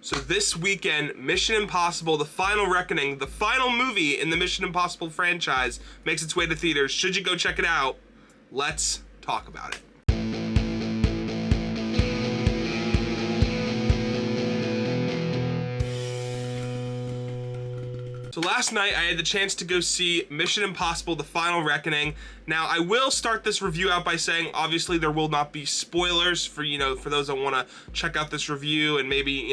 So this weekend, Mission Impossible: The Final Reckoning, the final movie in the Mission Impossible franchise, makes its way to theaters. Should you go check it out? Let's talk about it. So last night I had the chance to go see Mission Impossible: The Final Reckoning. Now I will start this review out by saying obviously there will not be spoilers for those that want to check out this review and maybe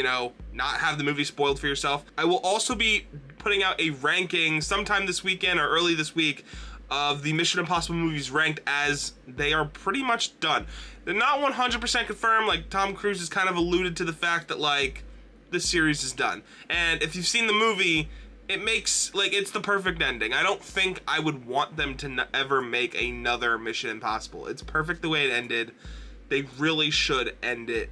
not have the movie spoiled for yourself. I will also be putting out a ranking sometime this weekend or early this week of the Mission Impossible movies ranked as they are pretty much done. They're not 100% confirmed. Like Tom Cruise has kind of alluded to the fact that like this series is done. And if you've seen the movie, it makes, it's the perfect ending. I don't think I would want them to ever make another Mission Impossible. It's perfect the way it ended. They really should end it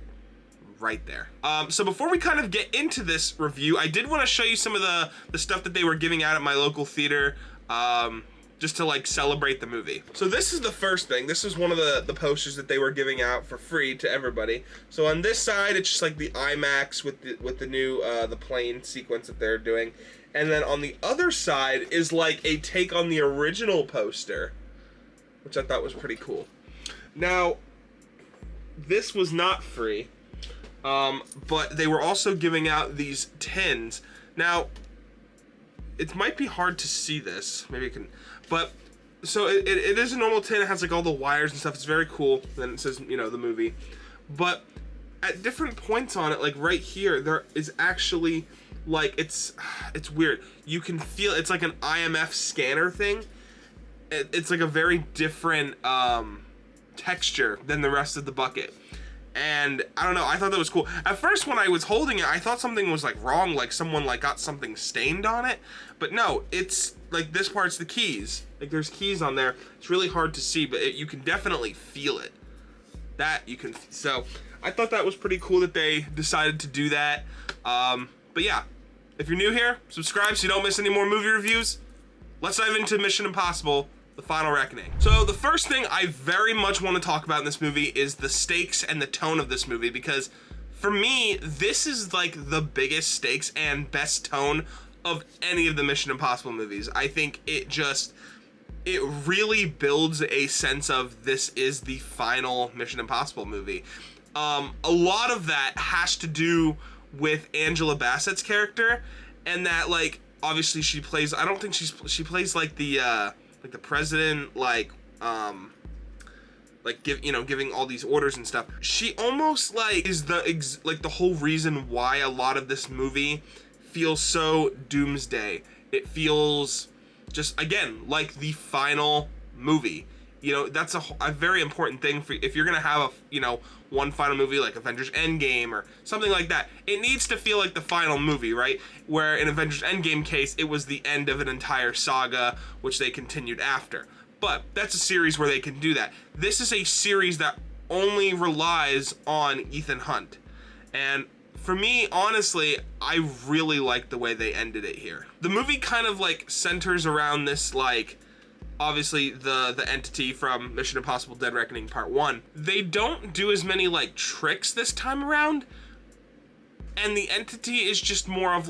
right there. So before we kind of get into this review, I did want to show you some of the stuff that they were giving out at my local theater, just to celebrate the movie. So this is the first thing. This is one of the posters that they were giving out for free to everybody. So on this side, it's just like the IMAX with the new the plane sequence that they're doing. And then on the other side is like a take on the original poster, which I thought was pretty cool. Now, this was not free, but they were also giving out these tins. Now, it might be hard to see this. Maybe it can, but so it is a normal tin. It has like all the wires and stuff. It's very cool. Then it says, the movie. But at different points on it, like right here, there is actually it's weird. You can feel it's like an IMF scanner thing. It's like a very different texture than the rest of the bucket. And I don't know, I thought that was cool. At first when I was holding it, I thought something was wrong, like someone got something stained on it. But no, it's this part's the keys. There's keys on there. It's really hard to see, but you can definitely feel it. That you can. So I thought that was pretty cool that they decided to do that. But yeah, if you're new here, subscribe so you don't miss any more movie reviews. Let's dive into Mission Impossible: The Final Reckoning. So the first thing I very much want to talk about in this movie is the stakes and the tone of this movie, because for me, this is the biggest stakes and best tone of any of the Mission Impossible movies. I think it really builds a sense of this is the final Mission Impossible movie. A lot of that has to do with Angela Bassett's character, and that obviously she plays, I don't think she plays the president, giving all these orders and stuff. She almost is the whole reason why a lot of this movie feels so doomsday. It feels just, again, like the final movie. That's a very important thing for if you're gonna have one final movie like Avengers Endgame or something like that. It needs to feel like the final movie, right? Where in Avengers Endgame case, it was the end of an entire saga, which they continued after. But that's a series where they can do that. This is a series that only relies on Ethan Hunt. And for me, honestly, I really like the way they ended it here. The movie kind of centers around this obviously the entity from Mission Impossible: Dead Reckoning Part 1. They don't do as many tricks this time around, and the entity is just more of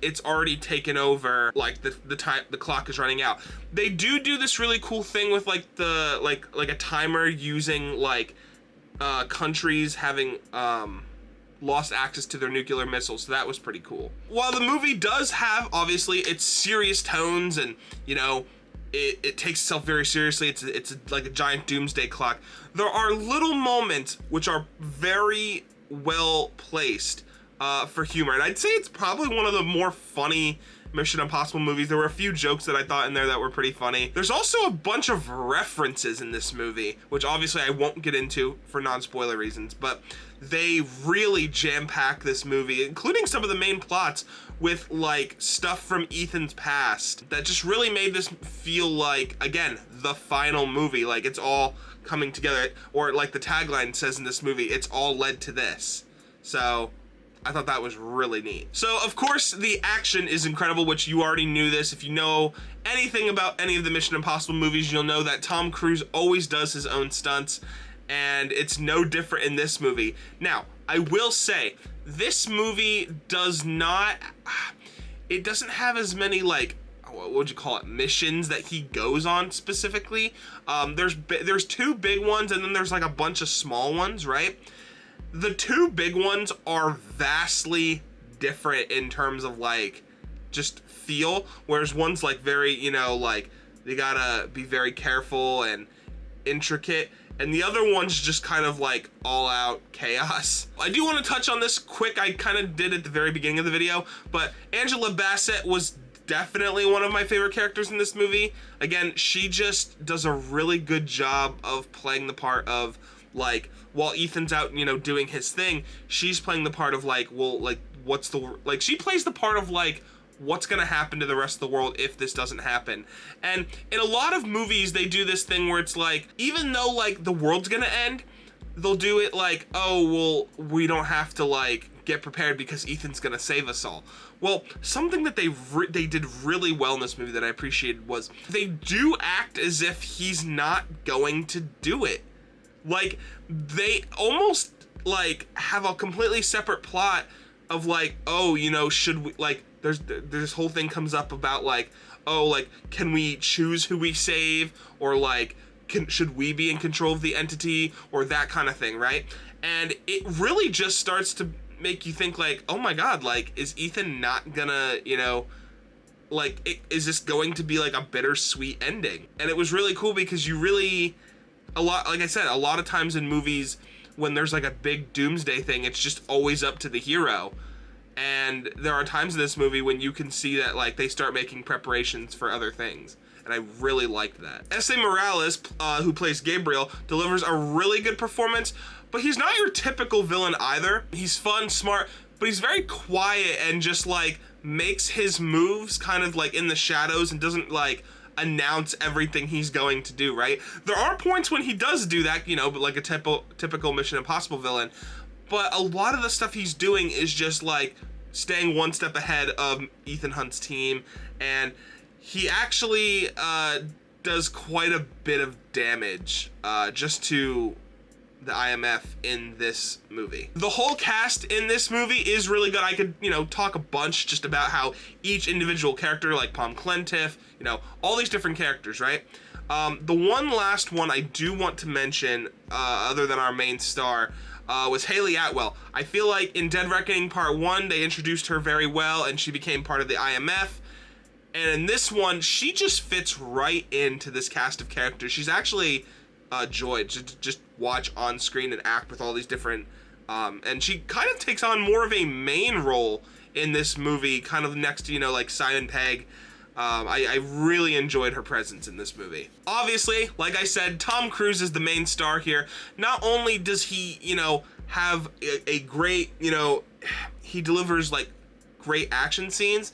it's already taken over, the clock is running out. They do this really cool thing with a timer using countries having lost access to their nuclear missiles, so that was pretty cool. While the movie does have obviously its serious tones and it takes itself very seriously. It's like a giant doomsday clock. There are little moments which are very well placed for humor, and I'd say it's probably one of the more funny Mission Impossible movies. There were a few jokes that I thought in there that were pretty funny. There's also a bunch of references in this movie, which obviously I won't get into for non-spoiler reasons, but they really jam-pack this movie, including some of the main plots, with stuff from Ethan's past that just really made this feel again, the final movie. It's all coming together, or the tagline says in this movie, it's all led to this. So I thought that was really neat. So of course the action is incredible, which you already knew this. If you know anything about any of the Mission Impossible movies, you'll know that Tom Cruise always does his own stunts, and it's no different in this movie. Now, I will say, this movie does not, it doesn't have as many, like, what would you call it, missions that he goes on specifically. There's two big ones, and then there's like a bunch of small ones, right? The two big ones are vastly different in terms of like just feel, whereas one's like very, you know, like they gotta be very careful and intricate, and the other one's just kind of like all out chaos. I do want to touch on this quick. I kind of did at the very beginning of the video, but Angela Bassett was definitely one of my favorite characters in this movie. Again, she just does a really good job of playing the part of like, while Ethan's out, you know, doing his thing, she's playing the part of like, well, like what's the, like she plays the part of like, what's gonna happen to the rest of the world if this doesn't happen. And in a lot of movies, they do this thing where it's like, even though like the world's gonna end, they'll do it like, oh, well, we don't have to like get prepared because Ethan's gonna save us all. Well, something that they did really well in this movie that I appreciated was they do act as if he's not going to do it. Like, they almost like have a completely separate plot of like, oh, you know, should we, like, there's this whole thing comes up about like, oh, like, can we choose who we save, or like, should we be in control of the entity, or that kind of thing, right? And it really just starts to make you think like, oh my god, like, is Ethan not gonna, you know, like, is this going to be like a bittersweet ending? And it was really cool because you really, a lot, like I said, a lot of times in movies when there's like a big doomsday thing, it's just always up to the hero. And there are times in this movie when you can see that like they start making preparations for other things. And I really liked that. S.A. Morales, who plays Gabriel, delivers a really good performance, but he's not your typical villain either. He's fun, smart, but he's very quiet and just like makes his moves kind of like in the shadows and doesn't like announce everything he's going to do, right? There are points when he does do that, you know, but like a typical Mission Impossible villain, but a lot of the stuff he's doing is just like staying one step ahead of Ethan Hunt's team, and he actually does quite a bit of damage just to the IMF in this movie. The whole cast in this movie is really good. I could, you know, talk a bunch just about how each individual character, like Palm Clentiff, you know, all these different characters, right? The one last one I do want to mention, other than our main star, was Haley Atwell. I feel like in Dead Reckoning Part 1, they introduced her very well and she became part of the IMF. And in this one, she just fits right into this cast of characters. She's actually a joy to just watch on screen and act with all these different, and she kind of takes on more of a main role in this movie, kind of next to, you know, like Simon Pegg. I really enjoyed her presence in this movie. Obviously, like I said, Tom Cruise is the main star here. Not only does he, you know, have a great, you know, he delivers like great action scenes,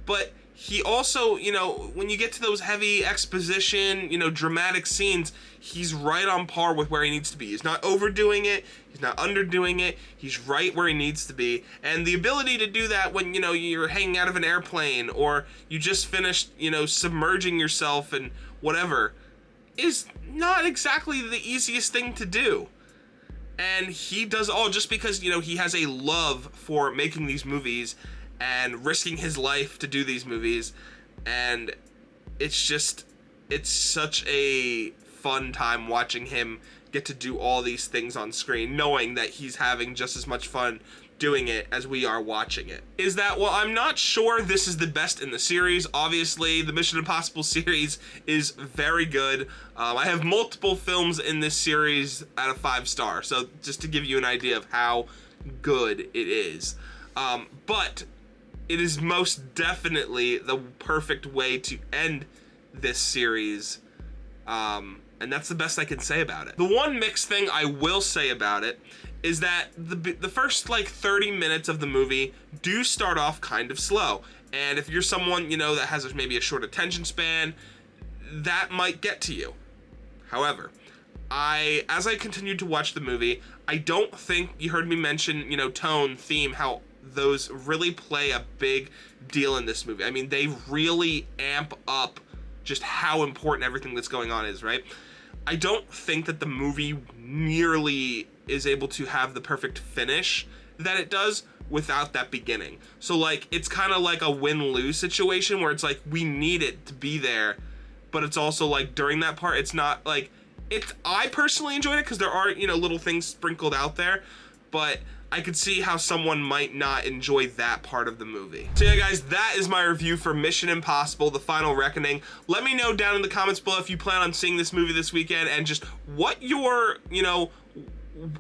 but he also, you know, when you get to those heavy exposition, you know, dramatic scenes, he's right on par with where he needs to be. He's not overdoing it. He's not underdoing it. He's right where he needs to be. And the ability to do that when, you know, you're hanging out of an airplane or you just finished, you know, submerging yourself and whatever is not exactly the easiest thing to do. And he does all just because, you know, he has a love for making these movies and risking his life to do these movies, and it's such a fun time watching him get to do all these things on screen, knowing that he's having just as much fun doing it as we are watching it. Is that, well, I'm not sure this is the best in the series. Obviously, the Mission Impossible series is very good. I have multiple films in this series out of 5 stars, so just to give you an idea of how good it is. But it is most definitely the perfect way to end this series, and that's the best I can say about it. The one mixed thing I will say about it is that the first like 30 minutes of the movie do start off kind of slow, and if you're someone, you know, that has maybe a short attention span, that might get to you. However, as I continued to watch the movie, I don't think you heard me mention, you know, tone, theme, how those really play a big deal in this movie. I mean, they really amp up just how important everything that's going on is, right? I don't think that the movie nearly is able to have the perfect finish that it does without that beginning. So like, it's kind of like a win-lose situation where it's like, we need it to be there, but it's also like during that part, it's not like, I personally enjoyed it because there are, you know, little things sprinkled out there, but I could see how someone might not enjoy that part of the movie. So yeah, guys, that is my review for Mission Impossible: The Final Reckoning. Let me know down in the comments below if you plan on seeing this movie this weekend, and just what your, you know,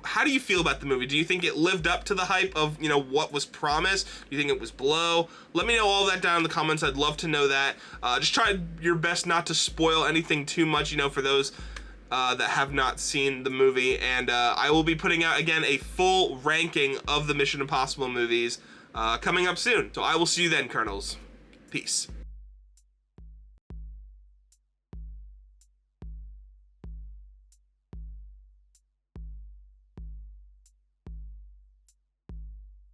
how do you feel about the movie? Do you think it lived up to the hype of, you know, what was promised? Do you think it was below? Let me know all that down in the comments. I'd love to know that. Just try your best not to spoil anything too much, you know, for those that have not seen the movie. And I will be putting out, again, a full ranking of the Mission Impossible movies coming up soon. So I will see you then, Kernels. Peace.